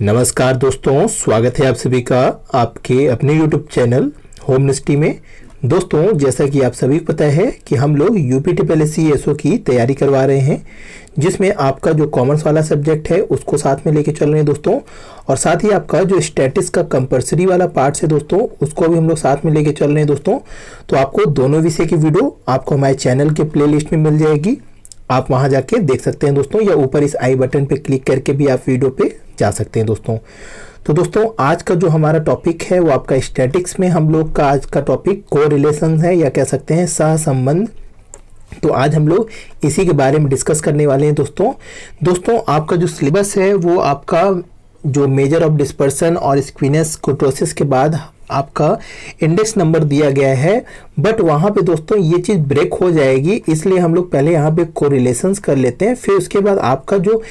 नमस्कार दोस्तों, स्वागत है आप सभी का आपके अपने YouTube चैनल होमनेस्टी में। दोस्तों, जैसा कि आप सभी को पता है कि हम लोग यूपीटीपीएससी एसओ की तैयारी करवा रहे हैं, जिसमें आपका जो कॉमर्स वाला सब्जेक्ट है उसको साथ में लेके चल रहे हैं दोस्तों, और साथ ही आपका जो स्टैटिस्टिक्स का कंपलसरी वाला पार्ट है दोस्तों, उसको भी हम लोग साथ में लेके चल रहे हैं दोस्तों। तो आपको दोनों विषय की वीडियो आपको हमारे चैनल के प्लेलिस्ट में मिल जाएगी, आप वहां जाके देख सकते हैं दोस्तों, या ऊपर इस आई बटन पे क्लिक करके भी आप वीडियो पे जा सकते हैं दोस्तों। तो दोस्तों, आज का जो हमारा टॉपिक है वो आपका स्टैटिक्स में हम लोग का आज का टॉपिक कोरिलेशन है, या कह सकते हैं सहसंबंध। तो आज हम लोग इसी के बारे में डिस्कस करने वाले हैं दोस्तों। आपका जो सिलेबस है वो आपका जो मेजर ऑफ डिस्पर्सन और स्क्वीनेस कुर्टोसिस के बाद आपका इंडेक्स नंबर दिया गया है, बट वहाँ पे दोस्तों ये चीज़ ब्रेक हो जाएगी, इसलिए हम लोग पहले यहाँ पे कोरिलेशंस कर लेते हैं। फिर उसके बाद आपका जो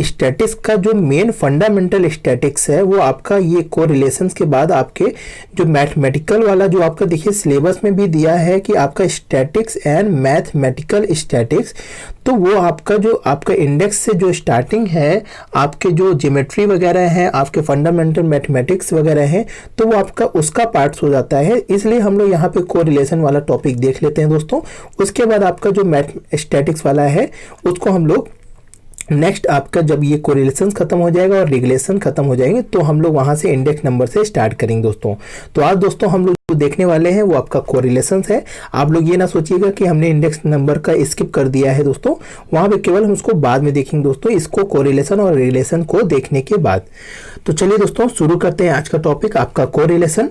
स्टैटिक्स का जो मेन फंडामेंटल स्टैटिक्स है वो आपका ये कोरिलेशंस के बाद आपके जो मैथमेटिकल वाला जो आपका देखिए सिलेबस में भी दिया है कि आपका स्टैटिक्स एंड मैथमेटिकल स्टैटिक्स, तो वो आपका जो आपका इंडेक्स से जो स्टार्टिंग है, आपके जो ज्योमेट्री वगैरह हैं, आपके फंडामेंटल मैथमेटिक्स वगैरह हैं, तो वो आपका उसका पार्ट्स हो जाता है। इसलिए हम लोग यहाँ पे कोरिलेशन वाला टॉपिक देख लेते हैं दोस्तों। उसके बाद आपका जो स्टैटिक्स वाला है उसको हम लोग नेक्स्ट आपका जब ये कोरिलेशन खत्म हो जाएगा और रिलेशन खत्म हो जाएंगे तो हम लोग वहां से इंडेक्स नंबर से स्टार्ट करेंगे दोस्तों। तो आज दोस्तों हम लोग जो देखने वाले हैं वो आपका कोरिलेशन है। आप लोग ये ना सोचिएगा कि हमने इंडेक्स नंबर का स्किप कर दिया है दोस्तों, वहां पे केवल हम उसको बाद में देखेंगे दोस्तों, इसको कोरिलेशन और रिलेशन को देखने के बाद। तो चलिए दोस्तों शुरू करते हैं आज का टॉपिक आपका कोरिलेशन।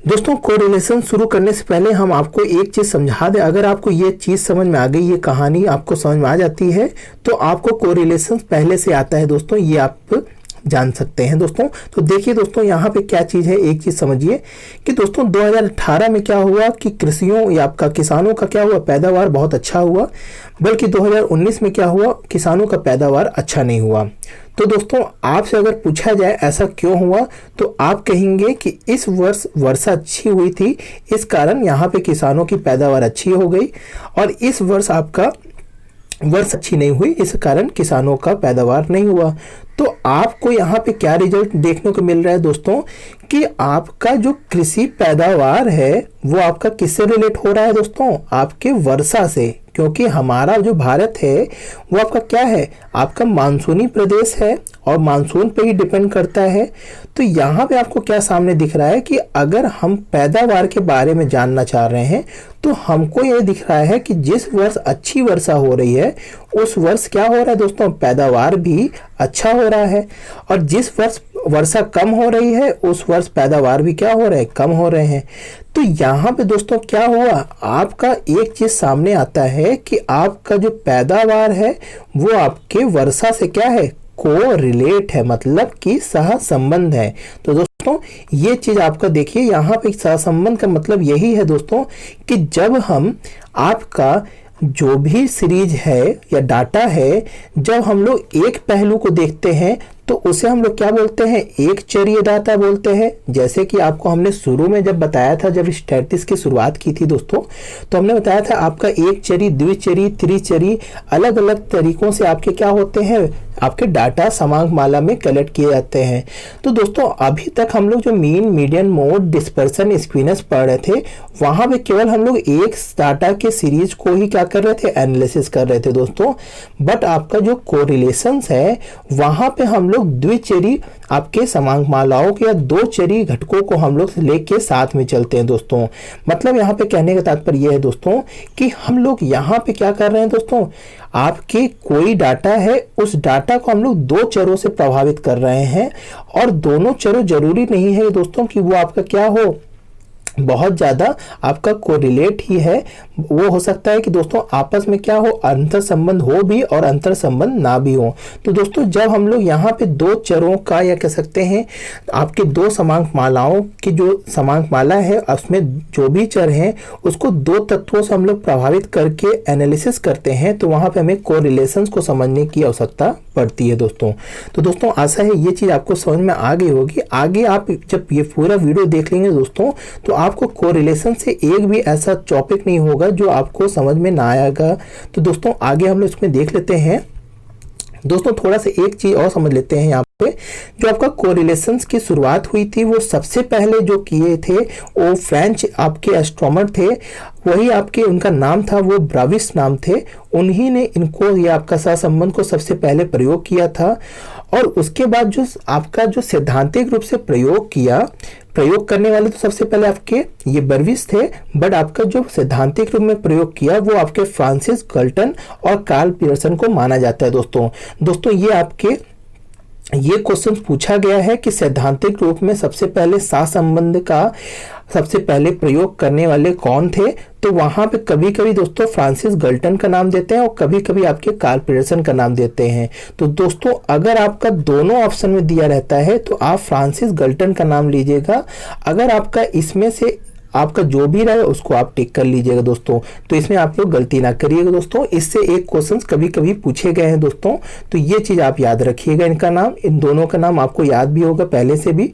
दोस्तों, कोरिलेशन शुरू करने से पहले हम आपको एक चीज़ समझा दें। अगर आपको ये चीज़ समझ में आ गई, ये कहानी आपको समझ में आ जाती है, तो आपको कोरिलेशन पहले से आता है दोस्तों, ये आप जान सकते हैं दोस्तों। तो देखिए दोस्तों, यहाँ पे क्या चीज़ है, एक चीज़ समझिए कि दोस्तों 2018 में क्या हुआ कि कृषियों या आपका किसानों का क्या हुआ, पैदावार बहुत अच्छा हुआ, बल्कि 2019 में क्या हुआ, किसानों का पैदावार अच्छा नहीं हुआ। तो दोस्तों, आपसे अगर पूछा जाए ऐसा क्यों हुआ, तो आप कहेंगे कि इस वर्ष वर्षा अच्छी हुई थी, इस कारण यहाँ पे किसानों की पैदावार अच्छी हो गई, और इस वर्ष आपका वर्ष अच्छी नहीं हुई, इस कारण किसानों का पैदावार नहीं हुआ। तो आपको यहाँ पे क्या रिजल्ट देखने को मिल रहा है दोस्तों, कि आपका जो कृषि पैदावार है वो आपका किससे रिलेट हो रहा है दोस्तों, आपके वर्षा से। क्योंकि हमारा जो भारत है वो आपका क्या है, आपका मानसूनी प्रदेश है और मानसून पे ही डिपेंड करता है। तो यहाँ पे आपको क्या सामने दिख रहा है कि अगर हम पैदावार के बारे में जानना चाह रहे हैं तो हमको ये दिख रहा है कि जिस वर्ष अच्छी वर्षा हो रही है उस वर्ष क्या हो रहा है दोस्तों, पैदावार भी अच्छा हो रहा है, और जिस वर्ष वर्षा कम हो रही है उस वर्ष पैदावार भी क्या हो रहे हैं, कम हो रहे हैं। तो यहाँ पे दोस्तों क्या हुआ, आपका एक चीज सामने आता है कि आपका जो पैदावार है वो आपके वर्षा से क्या है, को रिलेट है, मतलब कि सहसंबंध है। तो दोस्तों ये चीज आपका देखिए, यहाँ पे सहसंबंध का मतलब यही है दोस्तों कि जब हम आपका जो भी सीरीज है या डाटा है, जब हम लोग एक पहलू को देखते हैं तो उसे हम लोग क्या बोलते हैं, एक चरीय डाटा बोलते हैं। जैसे कि आपको हमने शुरू में जब बताया था, जब स्टैटिस्टिक्स की शुरुआत की थी दोस्तों, तो हमने बताया था आपका एक चरी, द्विचरी, त्रिचरी, अलग अलग तरीकों से आपके क्या होते हैं, आपके डाटा समांक माला में कलेक्ट किए जाते हैं। तो दोस्तों अभी तक हम लोग जो मीन, मीडियन, मोड, डिस्पर्सन, स्क्वीनेस पढ़ रहे थे, वहां पे केवल हम लोग एक डाटा के सीरीज को ही क्या कर रहे थे, एनालिसिस कर रहे थे दोस्तों। बट आपका जो कोरिलेशंस है वहां पे हम लोग द्विचरी आपके समांक मालाओं के या दो चरी घटकों को हम लोग लेके साथ में चलते हैं दोस्तों। मतलब यहाँ पे कहने का तात्पर्य यह है दोस्तों कि हम लोग यहाँ पे क्या कर रहे हैं दोस्तों, आपके कोई डाटा है, उस डाटा को हम लोग दो चरों से प्रभावित कर रहे हैं, और दोनों चरों जरूरी नहीं है दोस्तों कि वो आपका क्या हो, बहुत ज़्यादा आपका कोरिलेट ही है। वो हो सकता है कि दोस्तों आपस में क्या हो, अंतर संबंध हो भी और अंतर संबंध ना भी हो। तो दोस्तों जब हम लोग यहाँ पे दो चरों का या कह सकते हैं आपके दो समांक मालाओं की जो समांक माला है उसमें जो भी चर हैं उसको दो तत्वों से हम लोग प्रभावित करके एनालिसिस करते हैं, तो वहाँ पे हमें कोरिलेशंस को समझने की आवश्यकता पड़ती है दोस्तों। तो दोस्तों आशा है ये चीज़ आपको समझ में आ गई होगी। आगे आप जब ये पूरा वीडियो देख लेंगे दोस्तों तो आपको कोरिलेशन से एक भी ऐसा टॉपिक नहीं होगा जो आपको समझ में ना आएगा। तो दोस्तों आगे हम लोग इसमें देख लेते हैं। दोस्तों थोड़ा सा एक चीज़ और समझ लेते हैं यहाँ पे जो आपका कोरिलेशंस की शुरुआत हुई थी वो सबसे पहले जो किए थे वो फ्रेंच आपके एस्ट्रोनॉमर थे, वही आपके उनका नाम था वो ब्राविस नाम थे। उन्हीं ने इनको ये आपका सहसंबंध को सबसे पहले प्रयोग किया था। और उसके बाद जो आपका जो सैद्धांतिक रूप से प्रयोग करने वाले तो सबसे पहले आपके ये बर्विस थे, बट आपका जो सैद्धांतिक रूप में प्रयोग किया वो आपके फ्रांसिस गल्टन और कार्ल पियर्सन को माना जाता है। दोस्तों ये क्वेश्चन पूछा गया है कि सैद्धांतिक रूप में सबसे पहले सहसंबंध का सबसे पहले प्रयोग करने वाले कौन थे। तो वहां पे कभी कभी दोस्तों फ्रांसिस गल्टन का नाम देते हैं और कभी कभी आपके कार्ल पियर्सन का नाम देते हैं। तो दोस्तों अगर आपका दोनों ऑप्शन में दिया रहता है तो आप फ्रांसिस गल्टन का नाम लीजिएगा। अगर आपका इसमें से आपका जो भी रहे उसको आप टिक कर लीजिएगा दोस्तों। तो इसमें आप लोग गलती ना करिएगा दोस्तों, इससे एक क्वेश्चन कभी कभी पूछे गए हैं दोस्तों। तो ये चीज आप याद रखिएगा, इनका नाम, इन दोनों का नाम आपको याद भी होगा पहले से भी।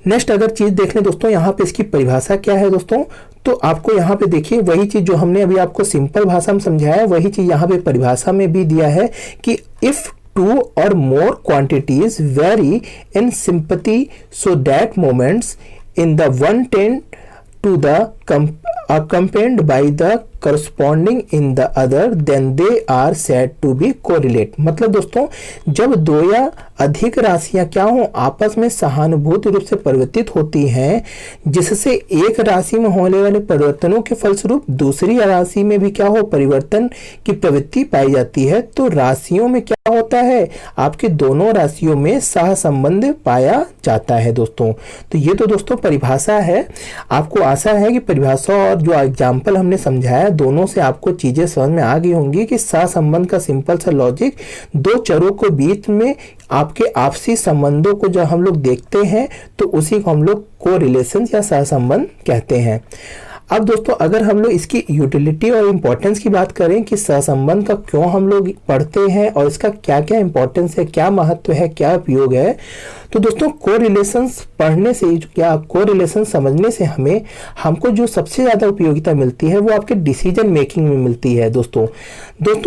नेक्स्ट अगर चीज देख लें दोस्तों, यहाँ पे इसकी परिभाषा क्या है दोस्तों। तो आपको यहाँ पे देखिए वही चीज जो हमने अभी आपको सिंपल भाषा में समझाया, वही चीज यहाँ पे परिभाषा में भी दिया है कि if two or more quantities vary in sympathy so that moments in the one tend to the accompanied by the corresponding in the other then they are said to be correlate। मतलब दोस्तों जब दो या अधिक राशियां क्या हो आपस में सहानुभूति रूप से परिवर्तित होती हैं, जिससे एक राशि में होने वाले परिवर्तनों के फलस्वरूप दूसरी राशि में भी क्या हो परिवर्तन की प्रवृत्ति पाई जाती है, तो राशियों में क्या होता है आपके दोनों राशियों में सहसंबंध पाया जाता है दोस्तों। तो ये तो दोस्तों परिभाषा है, आपको आशा है कि परिभाषा और जो एग्जाम्पल हमने समझाया दोनों से आपको चीजें समझ में आ गई होंगी कि सहसंबंध का सिंपल सा लॉजिक, दो चरों को बीच में आपके आपसी संबंधों को जब हम लोग देखते हैं तो उसी को हम लोग कोरिलेशन या सहसंबंध कहते हैं। अब दोस्तों अगर हम लोग इसकी यूटिलिटी और इम्पोर्टेंस की बात करें कि सहसंबंध का क्यों हम लोग पढ़ते हैं और इसका क्या क्या इम्पोर्टेंस है, क्या महत्व है, क्या उपयोग है, तो दोस्तों कोरिलेशंस पढ़ने से क्या कोरिलेशन समझने से हमको जो सबसे ज़्यादा उपयोगिता मिलती है वो आपके डिसीजन मेकिंग में मिलती है दोस्तों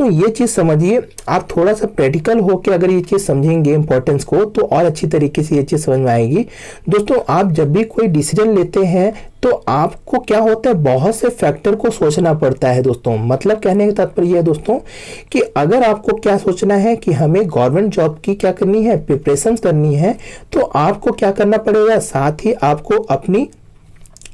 ये चीज़ समझिए। आप थोड़ा सा प्रैक्टिकल होकर अगर ये चीज़ समझेंगे इम्पोर्टेंस को तो और अच्छी तरीके से ये चीज़ समझ में आएगी। दोस्तों आप जब भी कोई डिसीजन लेते हैं तो आपको क्या होता है बहुत से फैक्टर को सोचना पड़ता है दोस्तों। मतलब कहने का तात्पर्य है दोस्तों कि अगर आपको क्या सोचना है कि हमें गवर्नमेंट जॉब की क्या करनी है प्रिपरेशन करनी है, तो आपको क्या करना पड़ेगा, साथ ही आपको अपनी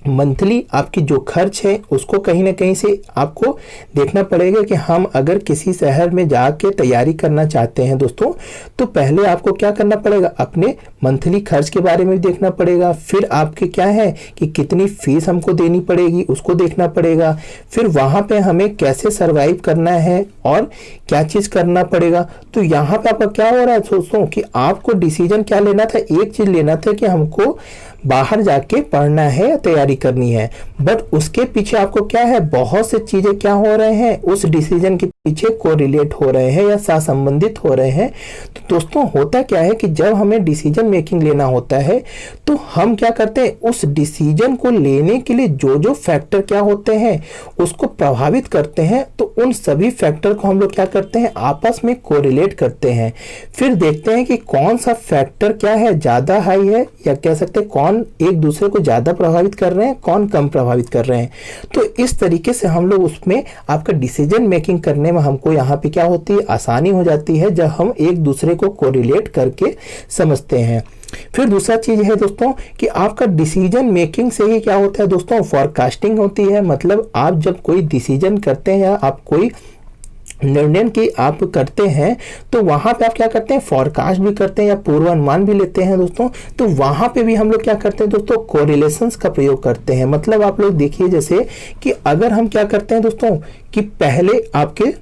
मंथली आपकी जो खर्च है उसको कहीं ना कहीं से आपको देखना पड़ेगा कि हम अगर किसी शहर में जाके तैयारी करना चाहते हैं दोस्तों तो पहले आपको क्या करना पड़ेगा अपने मंथली खर्च के बारे में देखना पड़ेगा। फिर आपके क्या है कि कितनी फीस हमको देनी पड़ेगी उसको देखना पड़ेगा। फिर वहाँ पे हमें कैसे सरवाइव करना है और क्या चीज़ करना पड़ेगा। तो यहाँ पे आपका क्या हो रहा है दोस्तों कि आपको डिसीजन क्या लेना था, एक चीज़ लेना था कि हमको बाहर जाके पढ़ना है, तैयारी करनी है, बट उसके पीछे आपको क्या है बहुत से चीजें क्या हो रहे हैं उस डिसीजन के पीछे कोरिलेट हो रहे हैं या सहसंबंधित हो रहे हैं। तो दोस्तों होता क्या है कि जब हमें डिसीजन मेकिंग लेना होता है तो हम क्या करते हैं उस डिसीजन को लेने के लिए जो जो फैक्टर क्या होते हैं उसको प्रभावित करते हैं, तो उन सभी फैक्टर को हम लोग क्या करते हैं आपस में कोरिलेट करते हैं। फिर देखते हैं कि कौन सा फैक्टर क्या है ज्यादा हाई है या कह सकते हैं कौन एक दूसरे को ज्यादा प्रभावित कर रहे हैं, कौन कम प्रभावित कर रहे हैं। तो इस तरीके से हम लोग उसमें आपका डिसीजन मेकिंग करने में हमको यहाँ पे क्या होती है आसानी हो जाती है जब हम एक दूसरे को कोरिलेट करके समझते हैं। फिर दूसरा चीज है दोस्तों कि आपका डिसीजन मेकिंग से ही क्या होता है दोस्तों फॉरकास्टिंग होती है। मतलब आप जब कोई डिसीजन करते हैं या आप कोई निर्णय की आप करते हैं तो वहां पे आप क्या करते हैं फॉरकास्ट भी करते हैं या पूर्वानुमान भी लेते हैं दोस्तों। तो वहां पे भी हम लोग क्या करते हैं दोस्तों कोरिलेशंस का प्रयोग करते हैं। मतलब आप लोग देखिए जैसे कि अगर हम क्या करते हैं दोस्तों कि पहले आपके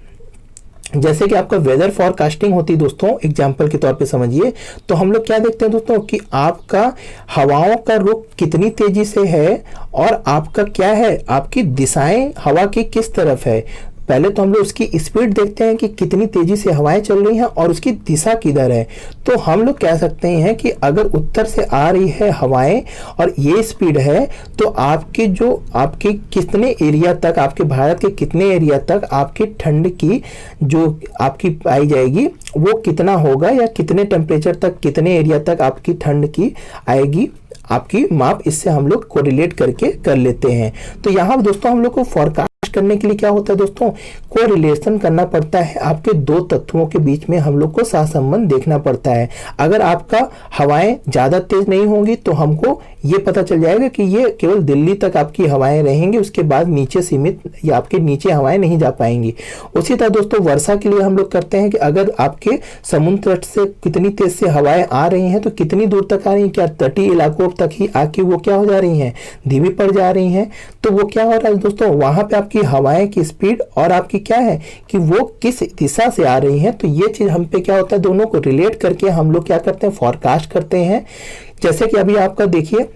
जैसे कि आपका वेदर फॉरकास्टिंग होती है दोस्तों, एग्जाम्पल के तौर पे समझिए, तो हम लोग क्या देखते हैं दोस्तों कि आपका हवाओं का रुख कितनी तेजी से है और आपका क्या है आपकी दिशाएं हवा की किस तरफ है। पहले तो हम लोग उसकी स्पीड देखते हैं कि कितनी तेजी से हवाएं चल रही हैं और उसकी दिशा किधर है। तो हम लोग कह सकते हैं कि अगर उत्तर से आ रही है हवाएं और ये स्पीड है तो आपके कितने एरिया तक, आपके भारत के कितने एरिया तक आपकी ठंड की जो आपकी पाई जाएगी वो कितना होगा, या कितने टेम्परेचर तक, कितने एरिया तक आपकी ठंड की आएगी, आपकी माप इससे हम लोग कोरिलेट करके कर लेते हैं। तो यहाँ दोस्तों हम लोग को फोरकास्ट करने के लिए क्या होता है दोस्तों, कोरिलेशन करना पड़ता है। आपके दो तत्वों के बीच में हम लोग को सहसंबंध देखना पड़ता है। अगर आपका हवाएं ज़्यादा तेज नहीं होंगी तो हमको ये पता चल जाएगा कि ये केवल दिल्ली तक आपकी हवाएं रहेंगी, उसके बाद नीचे सीमित या आपके नीचे हवाएं नहीं जा पाएंगी। उसी तरह दोस्तों वर्षा के लिए हम लोग करते हैं कि अगर आपके समुद्र तट से कितनी तेज से हवाएं आ रही हैं तो कितनी दूर तक आ रही हैं, क्या तटीय इलाकों तक ही आके वो क्या हो जा रही हैं, धीमी पड़ जा रही हैं। तो वो क्या हो रहा है दोस्तों, वहां पे आपकी हवाएं की स्पीड और आपकी क्या है कि वो किस दिशा से आ रही हैं। तो ये चीज हम पे क्या होता है, दोनों को रिलेट करके हम लोग क्या करते हैं, फॉरकास्ट करते हैं। जैसे कि अभी आपका देखिए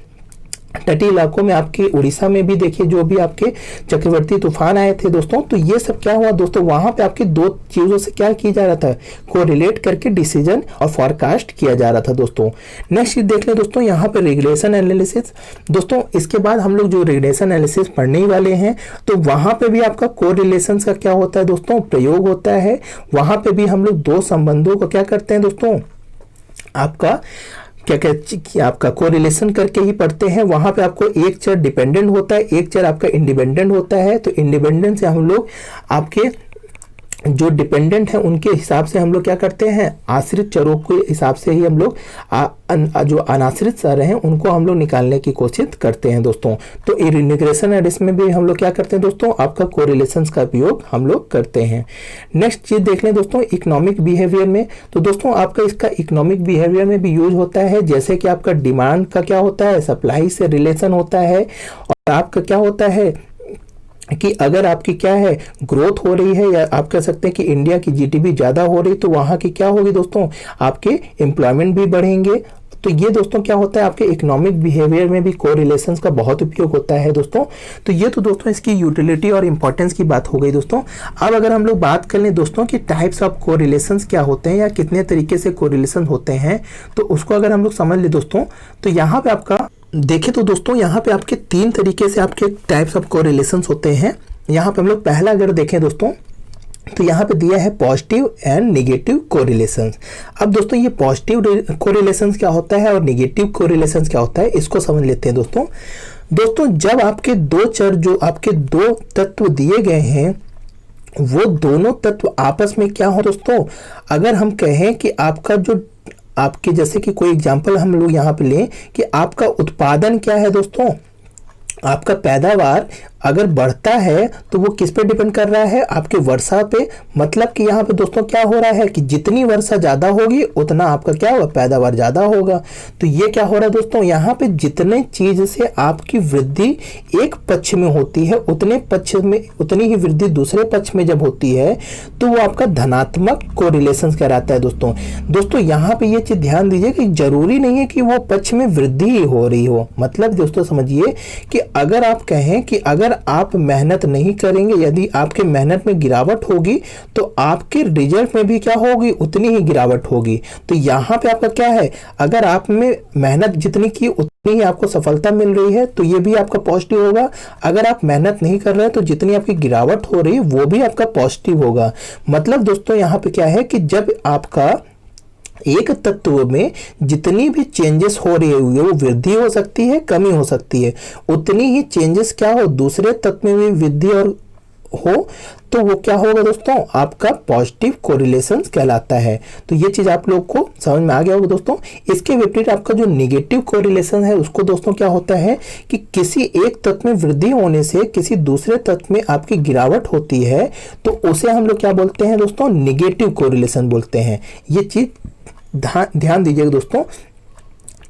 तटीय इलाकों में, आपके उड़ीसा में भी देखिए जो भी आपके चक्रवर्ती तूफान आए थे दोस्तों, तो ये सब क्या हुआ दोस्तों, वहां पे आपकी दो चीजों से क्या किया जा रहा था, कोरिलेट करके डिसीजन और फॉरकास्ट किया जा रहा था दोस्तों। नेक्स्ट चीज देख लें दोस्तों, यहाँ पे रेगुलेशन एनालिसिस। दोस्तों इसके बाद हम लोग जो रेगुलेशन एनालिसिस पढ़ने ही वाले हैं, तो वहां पे भी आपका कोरिलेशन का क्या होता है दोस्तों, प्रयोग होता है। वहां पे भी हम लोग दो संबंधों को क्या करते हैं दोस्तों, आपका क्या कहते कि आपका कोरिलेशन करके ही पढ़ते हैं। वहां पे आपको एक चर डिपेंडेंट होता है, एक चर आपका इंडिपेंडेंट होता है। तो इंडिपेंडेंट से हम लोग आपके जो डिपेंडेंट है उनके हिसाब से हम लोग क्या करते हैं, आश्रित चरों के हिसाब से ही हम लोग जो अनाश्रित चर हैं उनको हम लोग निकालने की कोशिश करते हैं दोस्तों। तो इंटीग्रेशन और इसमें भी हम लोग क्या करते हैं दोस्तों, आपका कोरिलेशन का उपयोग हम लोग करते हैं। नेक्स्ट चीज देख लें दोस्तों, इकोनॉमिक बिहेवियर में। तो दोस्तों आपका इसका इकोनॉमिक बिहेवियर में भी यूज होता है। जैसे कि आपका डिमांड का क्या होता है, सप्लाई से रिलेशन होता है, और आपका क्या होता है कि अगर आपकी क्या है ग्रोथ हो रही है, या आप कह सकते हैं कि इंडिया की जीडीपी ज़्यादा हो रही, तो वहाँ की क्या होगी दोस्तों, आपके एम्प्लॉयमेंट भी बढ़ेंगे। तो ये दोस्तों क्या होता है, आपके इकोनॉमिक बिहेवियर में भी कोरिलेशंस का बहुत उपयोग होता है दोस्तों। तो ये तो दोस्तों इसकी यूटिलिटी और इंपॉर्टेंस की बात हो गई दोस्तों। अब अगर हम लोग बात कर लें दोस्तों कि टाइप्स ऑफ कोरिलेशंस क्या होते हैं या कितने तरीके से कोरिलेशन होते हैं, तो उसको अगर हम लोग समझ ले दोस्तों, तो यहाँ पे आपका देखें तो दोस्तों यहाँ पे आपके तीन तरीके से आपके टाइप्स ऑफ कोरिलेशंस होते हैं। यहाँ पे हम लोग पहला अगर देखें दोस्तों, तो यहाँ पे दिया है पॉजिटिव एंड नेगेटिव कोरिलेशंस। अब दोस्तों ये पॉजिटिव कोरिलेशंस क्या होता है और नेगेटिव कोरिलेशंस क्या होता है, इसको समझ लेते हैं दोस्तों। दोस्तों जब आपके दो चर, जो आपके दो तत्व दिए गए हैं, वो दोनों तत्व आपस में क्या हो दोस्तों, अगर हम कहें कि आपका जो आपके जैसे कि कोई एग्जांपल हम लोग यहाँ पे लें कि आपका उत्पादन क्या है दोस्तों, आपका पैदावार अगर बढ़ता है तो वो किस पे डिपेंड कर रहा है, आपके वर्षा पे। मतलब कि यहाँ पे दोस्तों क्या हो रहा है कि जितनी वर्षा ज़्यादा होगी उतना आपका क्या होगा, पैदावार ज़्यादा होगा। तो ये क्या हो रहा है दोस्तों, यहाँ पे जितने चीज़ से आपकी वृद्धि एक पक्ष में होती है उतने पक्ष में उतनी ही वृद्धि दूसरे पक्ष में जब होती है तो वो आपका धनात्मक कोरिलेशन कहलाता है दोस्तों। दोस्तों यहाँ पे ये चीज़ ध्यान दीजिए कि जरूरी नहीं है कि वो पक्ष में वृद्धि ही हो रही हो। मतलब दोस्तों समझिए कि अगर आप कहें कि अगर आप मेहनत नहीं करेंगे, यदि आपके मेहनत में गिरावट होगी तो आपके रिजल्ट में भी क्या होगी, उतनी ही गिरावट होगी। तो यहाँ पे आपका क्या है, अगर आप में मेहनत जितनी की उतनी ही आपको सफलता मिल रही है तो ये भी आपका पॉजिटिव होगा। अगर आप मेहनत नहीं कर रहे हैं तो जितनी आपकी गिरावट हो रही है वो भी आपका पॉजिटिव होगा। मतलब दोस्तों यहाँ पे क्या है कि जब आपका एक तत्व में जितनी भी चेंजेस हो रही है वो वृद्धि हो सकती है, कमी हो सकती है, उतनी ही चेंजेस क्या हो दूसरे तत्व में भी वृद्धि और हो तो वो क्या होगा दोस्तों, आपका पॉजिटिव कोरिलेशन कहलाता है। तो ये चीज आप लोग को समझ में आ गया होगा दोस्तों। इसके विपरीत आपका जो नेगेटिव कोरिलेशन है उसको दोस्तों क्या होता है कि किसी एक तत्व में वृद्धि होने से किसी दूसरे तत्व में आपकी गिरावट होती है तो उसे हम लोग क्या बोलते हैं दोस्तों, नेगेटिव कोरिलेशन बोलते हैं। ये चीज ध्यान दीजिएगा दोस्तों,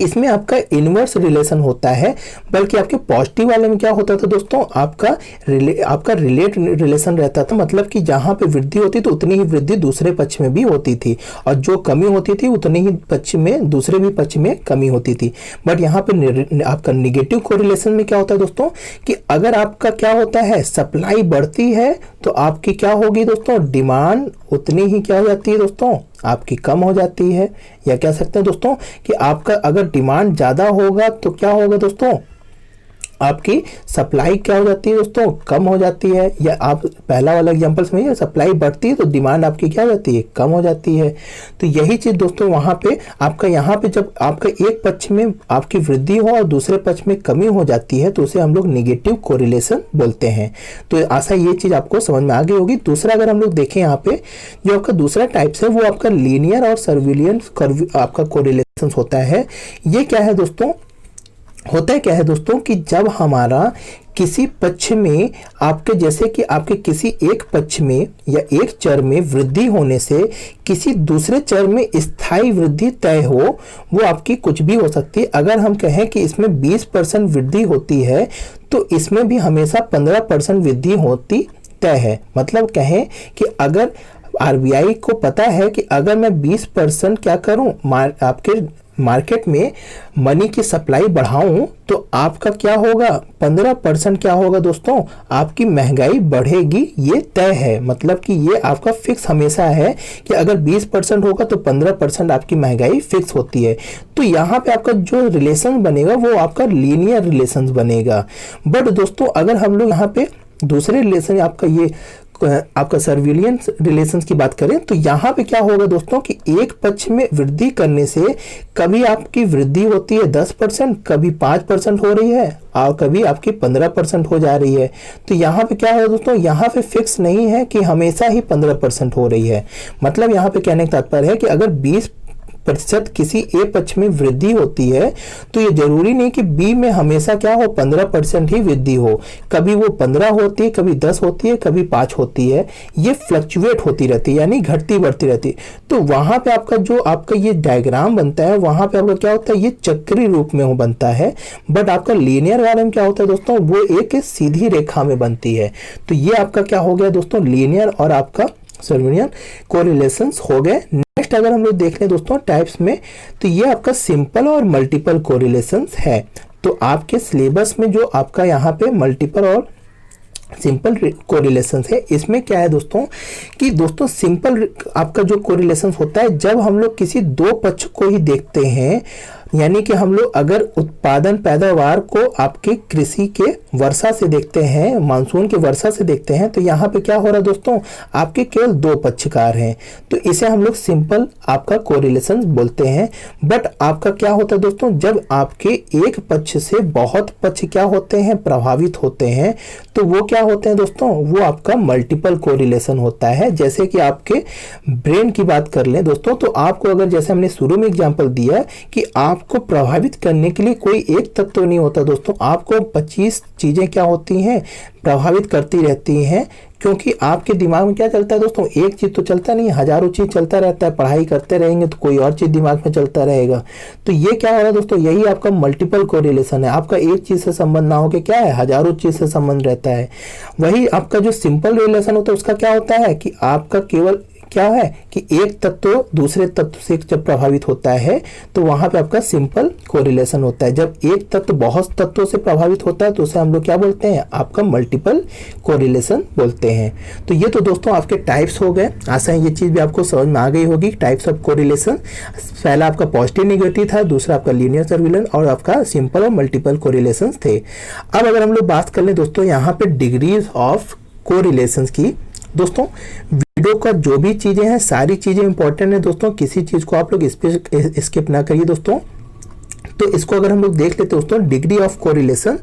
इसमें आपका इनवर्स रिलेशन होता है, बल्कि आपके पॉजिटिव वाले में क्या होता था दोस्तों, आपका रिलेट रिलेशन रहता था। मतलब कि जहां पे वृद्धि होती तो उतनी ही वृद्धि दूसरे पक्ष में भी होती थी, और जो कमी होती थी उतनी ही पक्ष में दूसरे भी पक्ष में कमी होती थी। बट यहाँ पे आपका निगेटिव कोरिलेशन में क्या होता है दोस्तों कि अगर आपका क्या होता है, सप्लाई बढ़ती है तो आपकी क्या होगी दोस्तों, डिमांड उतनी ही क्या हो जाती है दोस्तों, आपकी कम हो जाती है। या कह सकते हैं दोस्तों कि आपका अगर डिमांड ज़्यादा होगा तो क्या होगा दोस्तों, आपकी सप्लाई क्या हो जाती है दोस्तों, कम हो जाती है। या आप पहला वाला एग्जांपल समझिए, सप्लाई बढ़ती है तो डिमांड आपकी क्या हो जाती है, कम हो जाती है। तो यही चीज़ दोस्तों वहाँ पे आपका, यहाँ पे जब आपका एक पक्ष में आपकी वृद्धि हो और दूसरे पक्ष में कमी हो जाती है तो उसे हम लोग निगेटिव कोरिलेशन बोलते हैं। तो आशा ये चीज़ आपको समझ में आ गई होगी। दूसरा अगर हम लोग देखें यहाँ पे जो आपका दूसरा टाइप्स है वो आपका लीनियर और सर्विलियंस आपका कोरिलेशन होता है। ये क्या है दोस्तों, होता है क्या है दोस्तों कि जब हमारा किसी पक्ष में आपके, जैसे कि आपके किसी एक पक्ष में या एक चर में वृद्धि होने से किसी दूसरे चर में स्थायी वृद्धि तय हो, वो आपकी कुछ भी हो सकती है। अगर हम कहें कि इसमें 20% वृद्धि होती है तो इसमें भी हमेशा 15% वृद्धि होती तय है। मतलब कहें कि अगर आरबीआई को पता है कि अगर मैं 20% क्या करूं, आपके मार्केट में मनी की सप्लाई बढ़ाऊं तो आपका क्या होगा, 15% क्या होगा दोस्तों, आपकी महंगाई बढ़ेगी, ये तय है। मतलब कि ये आपका फिक्स हमेशा है कि अगर 20% होगा तो 15% आपकी महंगाई फिक्स होती है। तो यहाँ पे आपका जो रिलेशन बनेगा वो आपका लीनियर रिलेशन बनेगा। बट दोस्तों अगर हम लोग यहाँ पे दूसरे रिलेशन आपका ये आपका सर्विलियंस रिलेशंस की बात करें तो यहाँ पे क्या होगा दोस्तों कि एक पक्ष में वृद्धि करने से कभी आपकी वृद्धि होती है 10%, कभी 5% हो रही है और कभी आपकी 15% हो जा रही है। तो यहाँ पे क्या है दोस्तों, यहाँ पे फिक्स नहीं है कि हमेशा ही 15% हो रही है। मतलब यहाँ पे कहने का तात्पर्य है कि अगर 20% किसी ए पक्ष में वृद्धि होती है तो ये जरूरी नहीं कि बी में हमेशा क्या हो, 15% ही वृद्धि हो। कभी वो 15 होती है, कभी 10 होती है, कभी 5 होती है। ये फ्लक्चुएट होती रहती है, यानी घटती बढ़ती रहती है। तो वहां पे आपका जो आपका ये डायग्राम बनता है वहां पे आपका क्या होता है, ये चक्री रूप में बनता है। बट आपका लीनियर वाले में क्या होता है दोस्तों, वो एक सीधी रेखा में बनती है। तो ये आपका क्या हो गया दोस्तों, लीनियर और आपका सर्विलियन कोरिलेशंस हो गए। नेक्स्ट अगर हम लोग देख लें दोस्तों टाइप्स में, तो ये आपका सिंपल और मल्टीपल कोरिलेशंस है। तो आपके सिलेबस में जो आपका यहाँ पे मल्टीपल और सिंपल कोरिलेशंस है, इसमें क्या है दोस्तों कि दोस्तों सिंपल आपका जो कोरिलेशंस होता है जब हम लोग किसी दो पक्ष को ही देखते हैं, यानी कि हम लोग अगर उत्पादन पैदावार को आपके कृषि के वर्षा से देखते हैं, मानसून के वर्षा से देखते हैं, तो यहाँ पे क्या हो रहा है दोस्तों, आपके केवल दो पक्षकार हैं। तो इसे हम लोग सिंपल आपका कोरिलेशन बोलते हैं। बट आपका क्या होता है दोस्तों, जब आपके एक पक्ष से बहुत पक्ष क्या होते हैं, प्रभावित होते हैं, तो वो क्या होते हैं दोस्तों, वो आपका मल्टीपल कोरिलेशन होता है। जैसे कि आपके ब्रेन की बात कर लें दोस्तों, तो आपको अगर जैसे हमने शुरू में एग्जांपल दिया कि आपको प्रभावित करने के लिए कोई एक तत्व नहीं होता दोस्तों, आपको 25 चीजें क्या होती हैं, प्रभावित करती रहती हैं। क्योंकि आपके दिमाग में क्या चलता है दोस्तों, एक चीज तो चलता नहीं, हजारों चीज चलता रहता है। पढ़ाई करते रहेंगे तो कोई और चीज दिमाग में चलता रहेगा। तो ये क्या हो रहा है दोस्तों, यही आपका मल्टीपल कोरिलेशन है। आपका एक चीज से संबंध ना होकर क्या है, हजारों चीज से संबंध रहता है। वही आपका जो सिंपल रिलेशन होता है उसका क्या होता है कि आपका केवल क्या है कि एक तत्व दूसरे तत्व से जब प्रभावित होता है तो वहां पे आपका सिंपल कोरिलेशन होता है। जब एक तत्व बहुत तत्वों से प्रभावित होता है तो उसे हम लोग क्या बोलते हैं, आपका मल्टीपल कोरिलेशन बोलते हैं। तो ये तो दोस्तों आपके टाइप्स हो गए। आशा है ये चीज भी आपको समझ में आ गई होगी। टाइप्स ऑफ कोरिलेशन, पहला आपका पॉजिटिव नेगेटिव था, दूसरा आपका लीनियर सर्विलेंस और आपका सिंपल और मल्टीपल कोरिलेशन थे। अब अगर हम लोग बात कर ले दोस्तों यहाँ पे डिग्रीज ऑफ कोरिलेशन की, दोस्तों वीडियो का जो भी चीजें हैं सारी चीजें इंपॉर्टेंट है दोस्तों, किसी चीज को आप लोग स्किप ना करिए दोस्तों। तो इसको अगर हम लोग देख लेते दोस्तों, डिग्री ऑफ कोरिलेशन,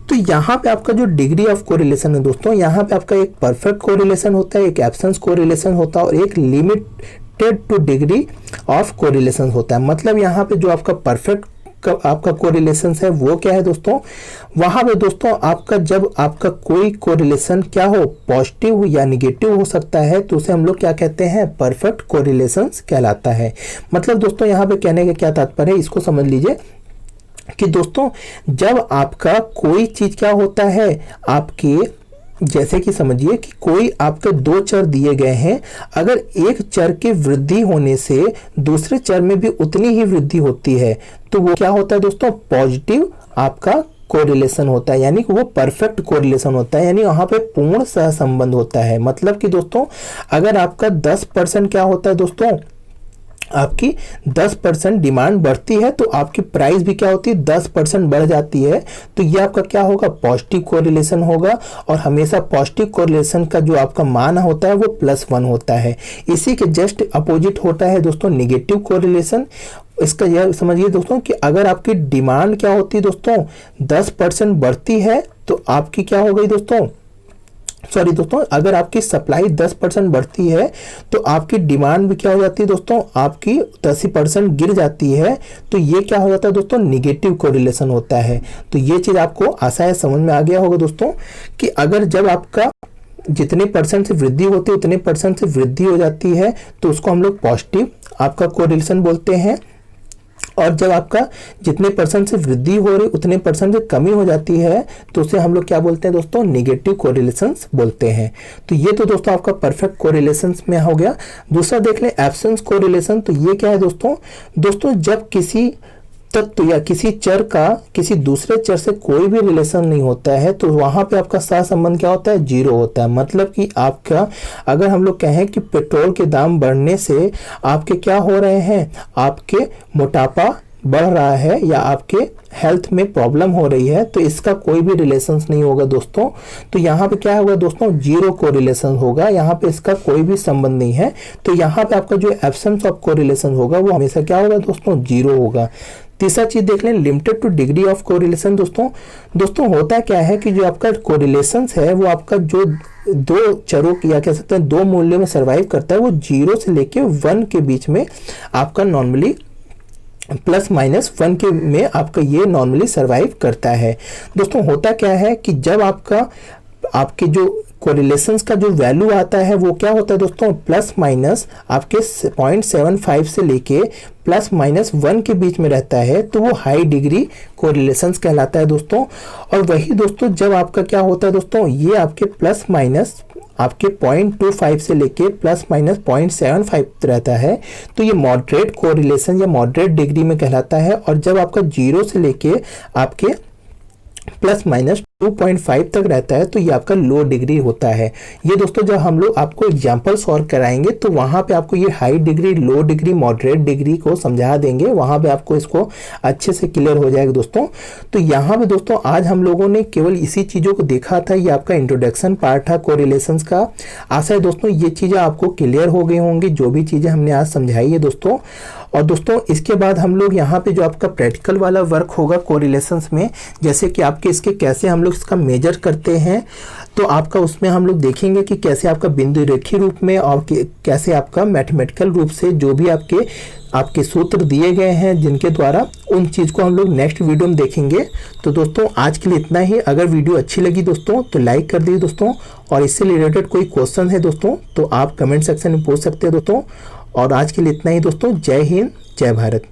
तो यहाँ पे आपका जो डिग्री ऑफ कोरिलेशन है दोस्तों, यहाँ पे आपका एक परफेक्ट कोरिलेशन होता है, एक एब्सेंस कोरिलेशन होता है और एक limited two degree of correlation होता है। मतलब यहाँ पे जो आपका परफेक्ट आपका कोरिलेशन है वो क्या है दोस्तों, वहां पे दोस्तों आपका जब आपका कोई कोरिलेशन क्या हो, पॉजिटिव या निगेटिव हो सकता है, तो उसे हम लोग क्या कहते हैं, परफेक्ट कोरिलेशन कहलाता है। मतलब दोस्तों यहाँ पे कहने का क्या तात्पर्य है, इसको समझ लीजिए कि दोस्तों जब आपका कोई चीज क्या होता है, आपके जैसे कि समझिए कि कोई आपके दो चर दिए गए हैं, अगर एक चर की वृद्धि होने से दूसरे चर में भी उतनी ही वृद्धि होती है तो वो क्या होता है दोस्तों, पॉजिटिव आपका कोरिलेशन होता है, यानी कि वो परफेक्ट कोरिलेशन होता है, यानी वहाँ पे पूर्ण सहसंबंध होता है। मतलब कि दोस्तों अगर आपका 10% क्या होता है दोस्तों, आपकी 10% डिमांड बढ़ती है तो आपकी प्राइस भी क्या होती है 10% बढ़ जाती है। तो ये आपका क्या होगा, पॉजिटिव कोरिलेशन होगा। और हमेशा पॉजिटिव कोरिलेशन का जो आपका मान होता है वो +1 होता है। इसी के जस्ट अपोजिट होता है दोस्तों नेगेटिव कोरिलेशन। इसका यह समझिए दोस्तों कि अगर आपकी डिमांड क्या होती है दोस्तों 10% बढ़ती है तो आपकी क्या हो गई दोस्तों, सॉरी दोस्तों, अगर आपकी सप्लाई 10% बढ़ती है तो आपकी डिमांड भी क्या हो जाती है दोस्तों, आपकी 10% गिर जाती है। तो ये क्या हो जाता है दोस्तों, निगेटिव कोरिलेशन होता है। तो ये चीज़ आपको आशा है समझ में आ गया होगा दोस्तों कि अगर जब आपका जितने % से वृद्धि होती है उतने % से वृद्धि हो जाती है तो उसको हम लोग पॉजिटिव आपका कोरिलेशन बोलते हैं। और जब आपका जितने % से वृद्धि हो रही उतने % से कमी हो जाती है तो उसे हम लोग क्या बोलते हैं दोस्तों, नेगेटिव कोरिलेशंस बोलते हैं। तो ये तो दोस्तों आपका परफेक्ट कोरिलेशंस में हो गया। दूसरा देख लें एब्सेंस कोरिलेशन। तो ये क्या है दोस्तों जब किसी तत्व या किसी चर का किसी दूसरे चर से कोई भी रिलेशन नहीं होता है तो वहां पे आपका सहसंबंध क्या होता है, 0 होता है। मतलब कि आपका अगर हम लोग कहें कि पेट्रोल के दाम बढ़ने से आपके क्या हो रहे हैं, आपके मोटापा बढ़ रहा है या आपके हेल्थ में प्रॉब्लम हो रही है, तो इसका कोई भी रिलेशंस नहीं होगा दोस्तों। तो यहाँ पे क्या होगा दोस्तों, 0 कोरिलेशन होगा, यहाँ पे इसका कोई भी संबंध नहीं है। तो यहाँ पे आपका जो एब्सेंस ऑफ कोरिलेशन होगा वो हमेशा क्या होगा दोस्तों, 0 होगा। तीसरा चीज देख लें, limited two degree of correlation. दोस्तों होता क्या है कि जो आपका कोरिलेशन है वो आपका जो दो चरों की या कह सकते हैं 2 मूल्यों में सर्वाइव करता है वो 0 से लेके 1 के बीच में आपका नॉर्मली +-1 के में आपका ये नॉर्मली सर्वाइव करता है। दोस्तों होता क्या है कि जब आपके जो कोरिलेशंस का जो वैल्यू आता है वो क्या होता है दोस्तों, ± आपके 0.75 से लेके +-1 के बीच में रहता है तो वो हाई डिग्री कोरिलेशंस कहलाता है दोस्तों। और वही दोस्तों जब आपका क्या होता है दोस्तों, ये आपके ± आपके 0.25 से लेके ±0.75 रहता है तो ये मॉडरेट कोरिलेशन या मॉडरेट डिग्री में कहलाता है। और जब आपका 0 से लेके आपके ±2.5 तक रहता है तो ये आपका लो डिग्री होता है। ये दोस्तों जब हम लोग आपको एग्जांपल सॉल्व कराएंगे तो वहां पे आपको ये हाई डिग्री, लो डिग्री, मॉडरेट डिग्री को समझा देंगे, वहां पे आपको इसको अच्छे से क्लियर हो जाएगा दोस्तों। तो यहाँ पे दोस्तों आज हम लोगों ने केवल इसी चीज़ों को देखा था, ये आपका इंट्रोडक्शन पार्ट था कोरिलेशंस का। आशा है दोस्तों ये चीज़ें आपको क्लियर हो गई होंगी, जो भी चीज़ें हमने आज समझाई है दोस्तों। और दोस्तों इसके बाद हम लोग यहाँ पे जो आपका प्रैक्टिकल वाला वर्क होगा कोरिलेशंस में, जैसे कि आपके इसके कैसे हम लोग इसका मेजर करते हैं, तो आपका उसमें हम लोग देखेंगे कि कैसे आपका बिंदु रेखी रूप में और कैसे आपका मैथमेटिकल रूप से जो भी आपके सूत्र दिए गए हैं जिनके द्वारा उन चीज़ को हम लोग नेक्स्ट वीडियो में देखेंगे। तो दोस्तों आज के लिए इतना ही। अगर वीडियो अच्छी लगी दोस्तों तो लाइक कर दीजिए दोस्तों, और इससे रिलेटेड कोई क्वेश्चन है दोस्तों तो आप कमेंट सेक्शन में पूछ सकते हैं दोस्तों। और आज के लिए इतना ही दोस्तों। जय हिंद, जय भारत।